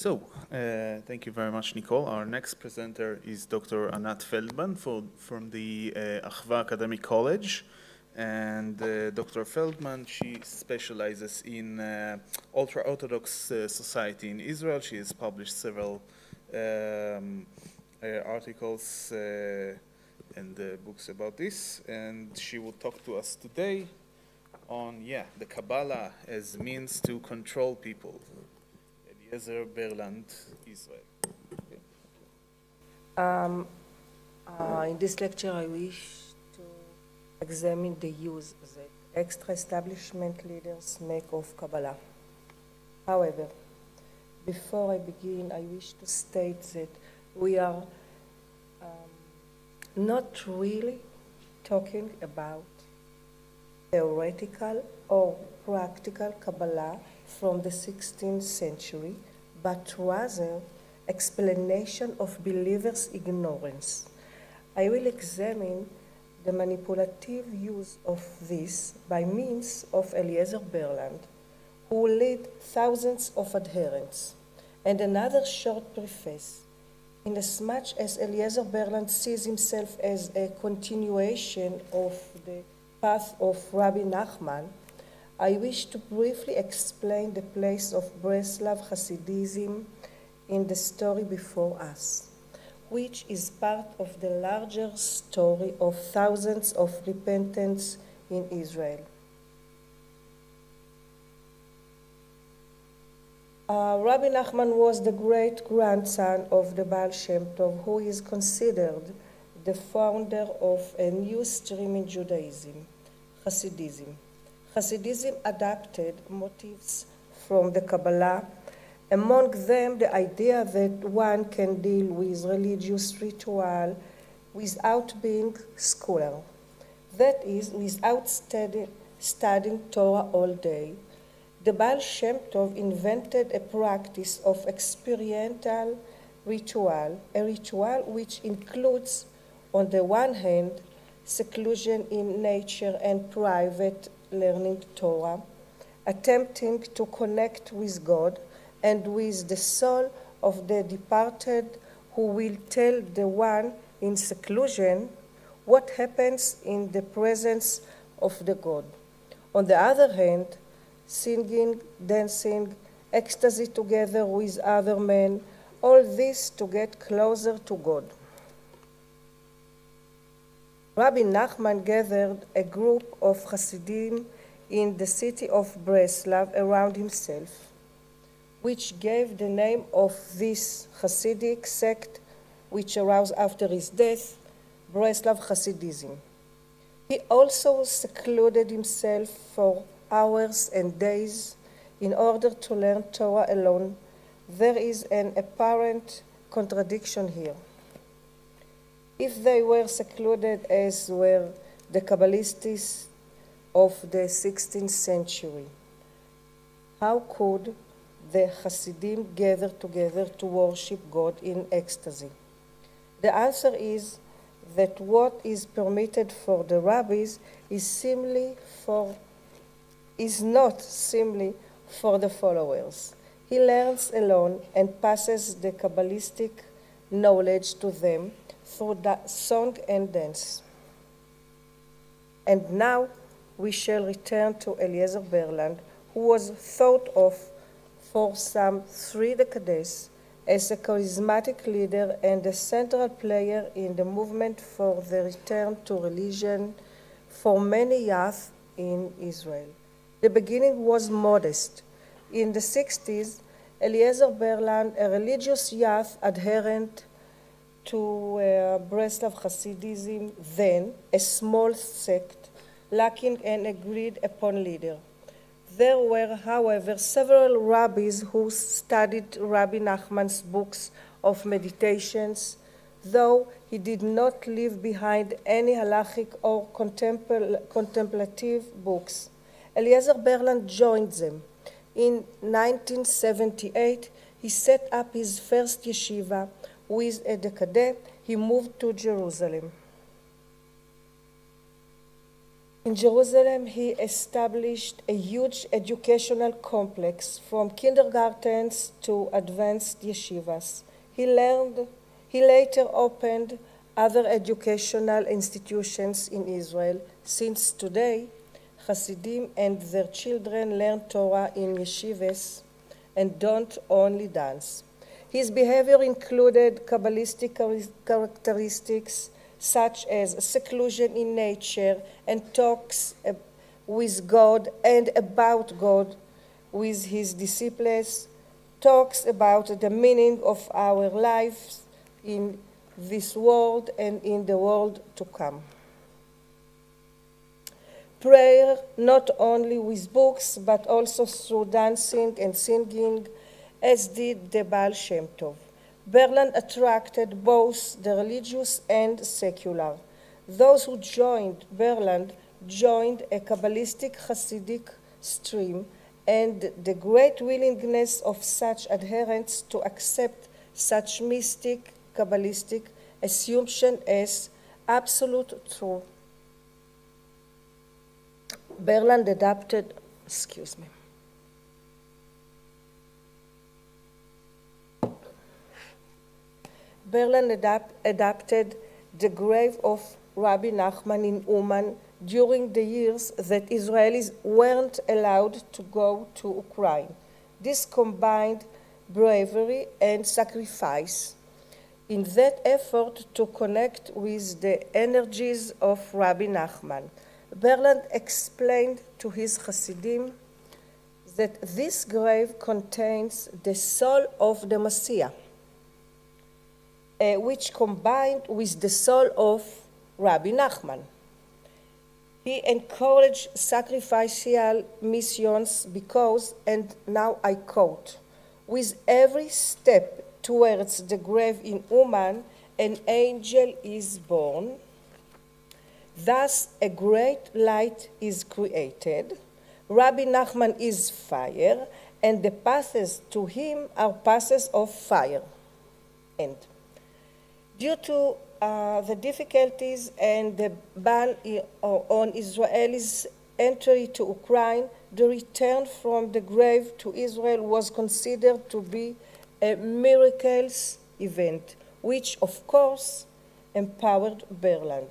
Thank you very much, Nicole. Our next presenter is Dr. Anat FELDMAN from the Achva Academic College. And Dr. FELDMAN, she specializes in ultra-Orthodox society in Israel. She has published several articles and books about this. And she will talk to us today on, the Kabbala as means to control people. Eliezer, Berland, Israel. In this lecture, I wish to examine the use that extra-establishment leaders make of Kabbala. However, before I begin, I wish to state that we are not really talking about theoretical or practical Kabbala from the 16th century, but rather explanation of believers' ignorance. I will examine the manipulative use of this by means of Eliezer Berland, who will lead thousands of adherents. And another short preface. Inasmuch as Eliezer Berland sees himself as a continuation of the path of Rabbi Nachman, I wish to briefly explain the place of Breslav Hassidism in the story before us, which is part of the larger story of thousands of repentants in Israel. Rabbi Nachman was the great-grandson of the Baal Shem Tov, who is considered the founder of a new stream in Judaism, Hassidism. Hassidism adapted motifs from the Kabbalah, among them the idea that one can deal with religious ritual without being scholar, that is, without studying Torah all day. The Baal Shem Tov invented a practice of experiential ritual, a ritual which includes, on the one hand, seclusion in nature and private learning Torah, attempting to connect with God and with the soul of the departed, who will tell the one in seclusion what happens in the presence of the God. On the other hand, singing, dancing, ecstasy together with other men, all this to get closer to God. Rabbi Nachman gathered a group of Hasidim in the city of Breslav around himself, which gave the name of this Hasidic sect, which arose after his death, Breslav Hasidism. He also secluded himself for hours and days in order to learn Torah alone. There is an apparent contradiction here. If they were secluded as were the Kabbalists of the 16th century, how could the Hasidim gather together to worship God in ecstasy? The answer is that what is permitted for the rabbis is not simply for the followers. He learns alone and passes the Kabbalistic knowledge to them through song and dance. And now we shall return to Eliezer Berland, who was thought of for some 3 decades as a charismatic leader and a central player in the movement for the return to religion for many youth in Israel. The beginning was modest. In the 60s, Eliezer Berland, a religious youth adherent to Breslav Hasidism, then a small sect, lacking an agreed-upon leader. There were, however, several rabbis who studied Rabbi Nachman's books of meditations, though he did not leave behind any halachic or contemplative books. Eliezer Berland joined them. In 1978, he set up his first yeshiva. With a decade, he moved to Jerusalem. In Jerusalem, he established a huge educational complex from kindergartens to advanced yeshivas. He later opened other educational institutions in Israel, since today Hasidim and their children learn Torah in yeshivas and don't only dance. His behavior included Kabbalistic characteristics such as seclusion in nature and talks with God and about God with his disciples, talks about the meaning of our lives in this world and in the world to come. Prayer, not only with books, but also through dancing and singing, as did the Baal Shem Tov. Berland attracted both the religious and secular. Those who joined Berland joined a Kabbalistic Hasidic stream, and the great willingness of such adherents to accept such mystic Kabbalistic assumption as absolute truth. Berland adapted, Berland adapted the grave of Rabbi Nachman in Uman during the years that Israelis weren't allowed to go to Ukraine. This combined bravery and sacrifice in that effort to connect with the energies of Rabbi Nachman. Berland explained to his Hasidim that this grave contains the soul of the Messiah, which combined with the soul of Rabbi Nachman. He encouraged sacrificial missions because, and now I quote, "With every step towards the grave in Uman, an angel is born. Thus a great light is created. Rabbi Nachman is fire, and the paths to him are paths of fire." End. Due to the difficulties and the ban on Israelis' entry to Ukraine, the return from the grave to Israel was considered to be a miraculous event, which of course empowered Berland.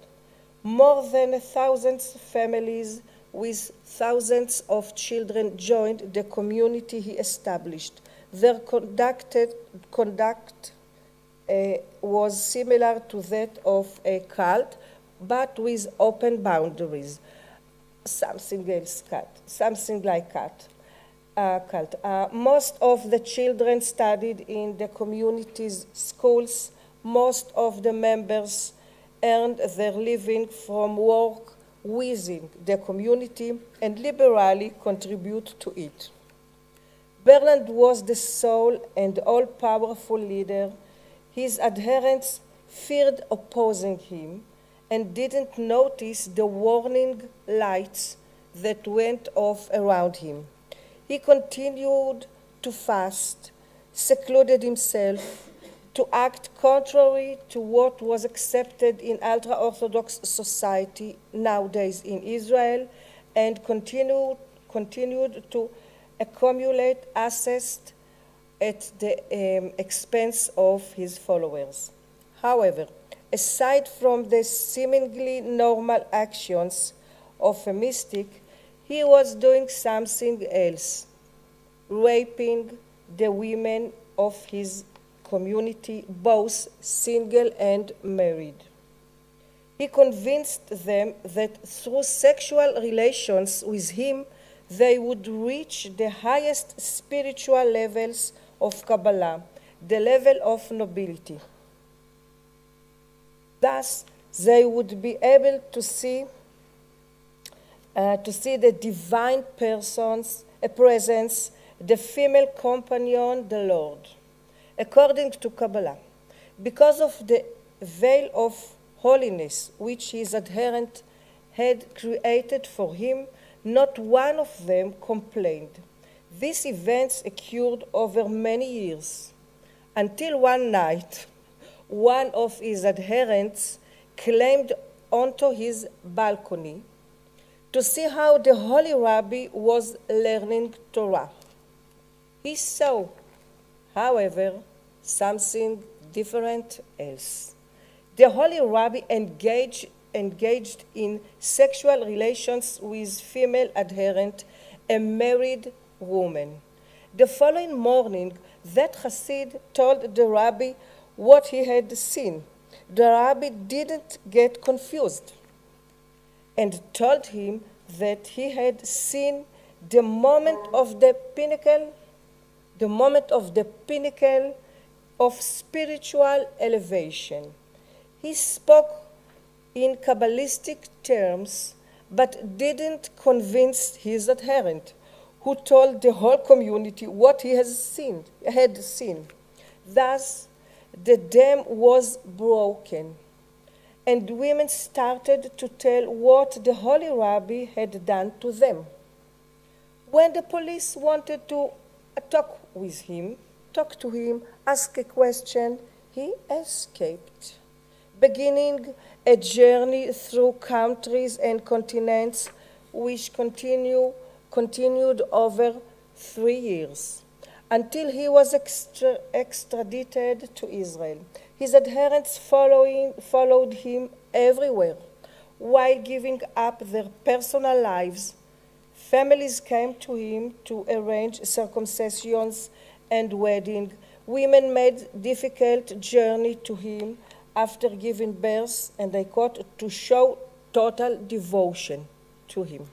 More than 1,000 families with thousands of children joined the community he established. Their conduct was similar to that of a cult, but with open boundaries. Something like cult. Most of the children studied in the community's schools. Most of the members earned their living from work within the community and liberally contribute to it. Berland was the sole and all-powerful leader. His adherents feared opposing him and didn't notice the warning lights that went off around him. He continued to fast, secluded himself, to act contrary to what was accepted in ultra-Orthodox society nowadays in Israel, and continued to accumulate assets at the expense of his followers. However, aside from the seemingly normal actions of a mystic, he was doing something else, raping the women of his community, both single and married. He convinced them that through sexual relations with him, they would reach the highest spiritual levels of Kabbala, the level of nobility. Thus, they would be able to see the divine presence, the female companion, the Lord. According to Kabbala, because of the veil of holiness which his adherent had created for him, not one of them complained. These events occurred over many years, until one night, one of his adherents climbed onto his balcony, to see how the Holy Rabbi was learning Torah. He saw, however, something different else. The Holy Rabbi engaged in sexual relations with female adherent, a married woman. The following morning, that Hasid told the Rabbi what he had seen. The Rabbi didn't get confused and told him that he had seen the moment of the pinnacle of spiritual elevation. He spoke in Kabbalistic terms, but didn't convince his adherent, who told the whole community what he had seen. Thus, the dam was broken, and women started to tell what the Holy Rabbi had done to them. When the police wanted to talk to him, ask a question, he escaped, beginning a journey through countries and continents which continued over 3 years, until he was extradited to Israel. His adherents followed him everywhere. While giving up their personal lives, families came to him to arrange circumcisions and wedding. Women made difficult journey to him after giving birth, and I quote, to show total devotion to him.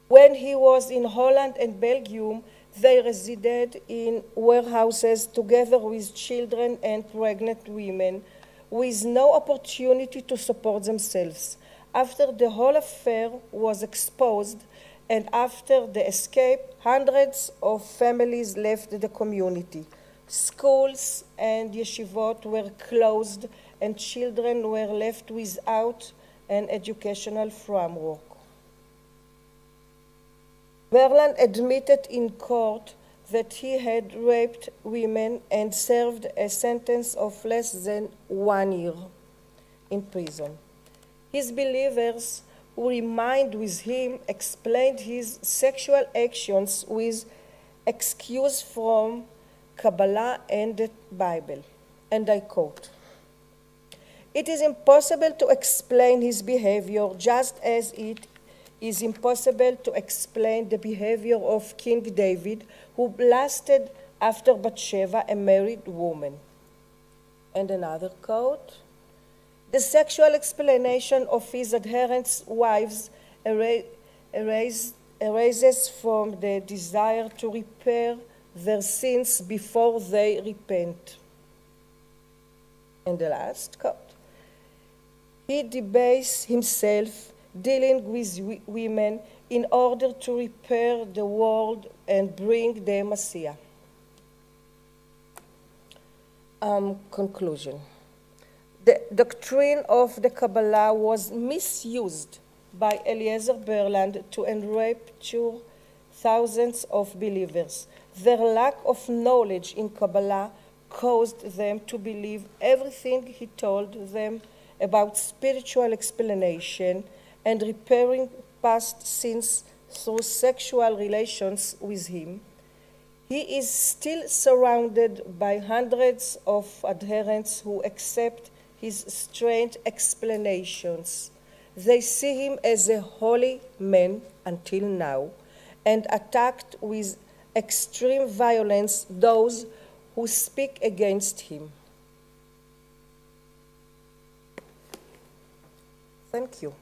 When he was in Holland and Belgium, they resided in warehouses together with children and pregnant women with no opportunity to support themselves. After the whole affair was exposed and after the escape, hundreds of families left the community. Schools and yeshivot were closed and children were left without an educational framework. Berland admitted in court that he had raped women and served a sentence of less than 1 year in prison. His believers who remained with him explained his sexual actions with excuse from Kabbala and the Bible, and I quote, "It is impossible to explain his behavior just as it is impossible to explain the behavior of King David, who blasted after Bathsheba, a married woman." And another quote, "The sexual explanation of his adherents' wives arises from the desire to repair their sins before they repent." And the last quote, "He debased himself dealing with women in order to repair the world and bring the Messiah." Conclusion. The doctrine of the Kabbalah was misused by Eliezer Berland to enrapture thousands of believers. Their lack of knowledge in Kabbalah caused them to believe everything he told them about spiritual explanation and repairing past sins through sexual relations with him. He is still surrounded by hundreds of adherents who accept his strange explanations. They see him as a holy man until now, and attacked with extreme violence those who speak against him. Thank you.